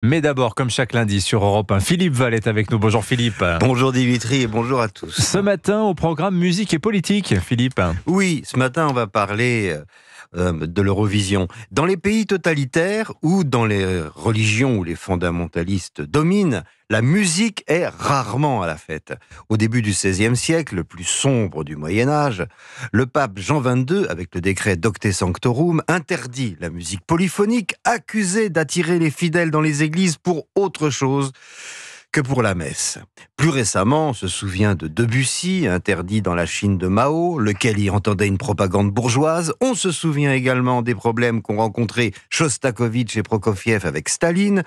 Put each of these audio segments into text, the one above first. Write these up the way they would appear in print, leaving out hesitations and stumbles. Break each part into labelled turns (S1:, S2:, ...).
S1: Mais d'abord, comme chaque lundi sur Europe 1, Philippe Val est avec nous. Bonjour Philippe.
S2: Bonjour Dimitri et bonjour à tous.
S1: Ce matin, au programme musique et politique, Philippe.
S2: Oui, ce matin, on va parler de l'Eurovision. Dans les pays totalitaires ou dans les religions où les fondamentalistes dominent, la musique est rarement à la fête. Au début du XVIe siècle, le plus sombre du Moyen-Âge, le pape Jean XXII, avec le décret Docte Sanctorum, interdit la musique polyphonique, accusée d'attirer les fidèles dans les églises pour autre chose que pour la messe. Plus récemment, on se souvient de Debussy, interdit dans la Chine de Mao, lequel y entendait une propagande bourgeoise. On se souvient également des problèmes qu'ont rencontrés Shostakovich et Prokofiev avec Staline,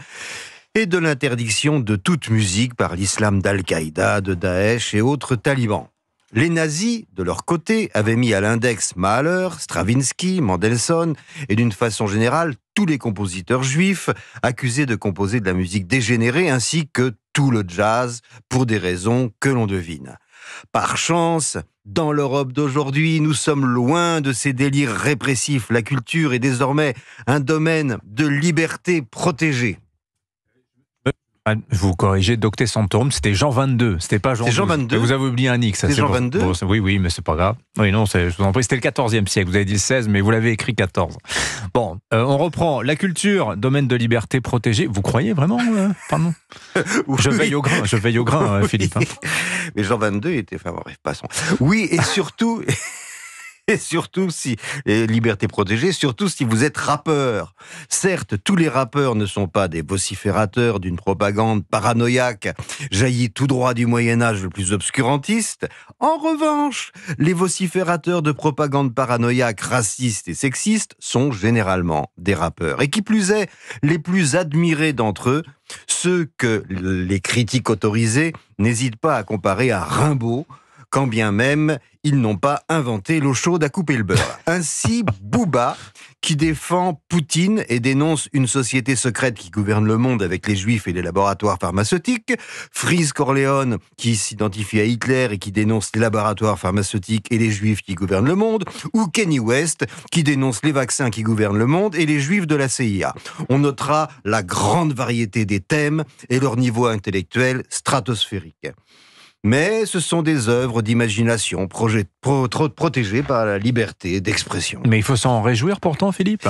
S2: et de l'interdiction de toute musique par l'islam d'Al-Qaïda, de Daesh et autres talibans. Les nazis, de leur côté, avaient mis à l'index Mahler, Stravinsky, Mendelssohn et d'une façon générale tous les compositeurs juifs accusés de composer de la musique dégénérée ainsi que tout le jazz pour des raisons que l'on devine. Par chance, dans l'Europe d'aujourd'hui, nous sommes loin de ces délires répressifs. La culture est désormais un domaine de liberté protégée.
S1: Je vous corrigez, Docte Sanctorum, c'était Jean 22, c'était pas Jean 12.
S2: Jean 22.
S1: Vous avez oublié un X.
S2: C'est Jean 22.
S1: Bon, oui, mais c'est pas grave. Oui, non, je vous en prie, c'était le 14e siècle. Vous avez dit le 16, mais vous l'avez écrit 14. Bon, on reprend. La culture, domaine de liberté protégée. Vous croyez vraiment pardon
S2: Oui.
S1: Je veille au grain,
S2: Oui.
S1: Philippe.
S2: Mais Jean 22 était... Enfin bref, passons. Oui, et surtout... Et surtout si, liberté protégée, surtout si vous êtes rappeur. Certes, tous les rappeurs ne sont pas des vociférateurs d'une propagande paranoïaque jaillie tout droit du Moyen-Âge le plus obscurantiste. En revanche, les vociférateurs de propagande paranoïaque raciste et sexiste sont généralement des rappeurs. Et qui plus est, les plus admirés d'entre eux, ceux que les critiques autorisées n'hésitent pas à comparer à Rimbaud, quand bien même ils n'ont pas inventé l'eau chaude à couper le beurre. Ainsi, Booba, qui défend Poutine et dénonce une société secrète qui gouverne le monde avec les juifs et les laboratoires pharmaceutiques, Freeze Corleone, qui s'identifie à Hitler et qui dénonce les laboratoires pharmaceutiques et les juifs qui gouvernent le monde, ou Kanye West, qui dénonce les vaccins qui gouvernent le monde et les juifs de la CIA. On notera la grande variété des thèmes et leur niveau intellectuel stratosphérique. Mais ce sont des œuvres d'imagination protégées par la liberté d'expression.
S1: Mais il faut s'en réjouir pourtant, Philippe.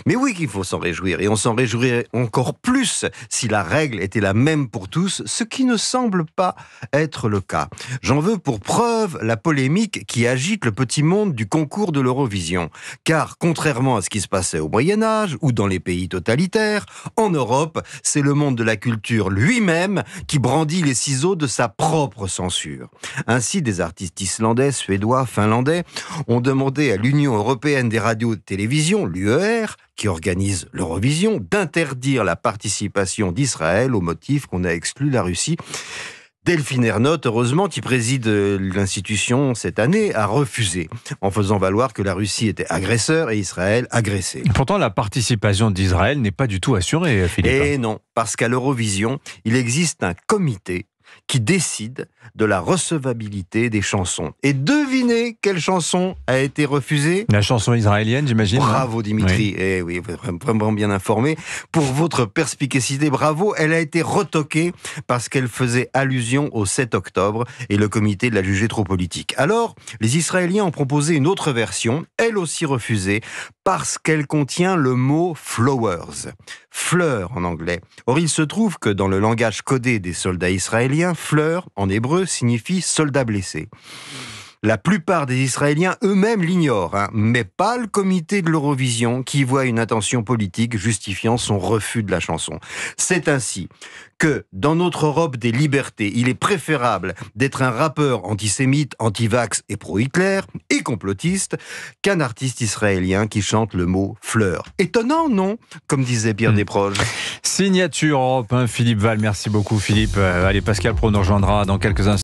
S2: Mais oui qu'il faut s'en réjouir, et on s'en réjouirait encore plus si la règle était la même pour tous, ce qui ne semble pas être le cas. J'en veux pour preuve la polémique qui agite le petit monde du concours de l'Eurovision. Car, contrairement à ce qui se passait au Moyen-Âge ou dans les pays totalitaires, en Europe, c'est le monde de la culture lui-même qui brandit les ciseaux de sa propre censure. Ainsi, des artistes islandais, suédois, finlandais ont demandé à l'Union européenne des radios et télévisions, l'UER, qui organise l'Eurovision, d'interdire la participation d'Israël au motif qu'on a exclu la Russie. Delphine Ernotte, heureusement, qui préside l'institution cette année, a refusé, en faisant valoir que la Russie était agresseur et Israël agressé.
S1: Pourtant, la participation d'Israël n'est pas du tout assurée, Philippe.
S2: Et non, parce qu'à l'Eurovision, il existe un comité qui décide de la recevabilité des chansons. Et devinez quelle chanson a été refusée ?
S1: La chanson israélienne, j'imagine.
S2: Bravo Dimitri,
S1: Oui.
S2: Eh oui, vraiment bien informé. Pour votre perspicacité, bravo, elle a été retoquée parce qu'elle faisait allusion au 7 octobre et le comité l'a jugée trop politique. Alors, les Israéliens ont proposé une autre version, elle aussi refusée, parce qu'elle contient le mot « flowers », fleurs en anglais. Or, il se trouve que dans le langage codé des soldats israéliens, fleur, en hébreu, signifie soldat blessé. La plupart des Israéliens eux-mêmes l'ignorent, mais pas le comité de l'Eurovision qui voit une intention politique justifiant son refus de la chanson. C'est ainsi que, dans notre Europe des libertés, il est préférable d'être un rappeur antisémite, anti-vax et pro-Hitler, et complotiste, qu'un artiste israélien qui chante le mot « fleur ». Étonnant, non ? Comme disait Pierre Desproges.
S1: Signature Europe 1, Philippe Val. Merci beaucoup, Philippe. Allez, Pascal Pro nous rejoindra dans quelques instants.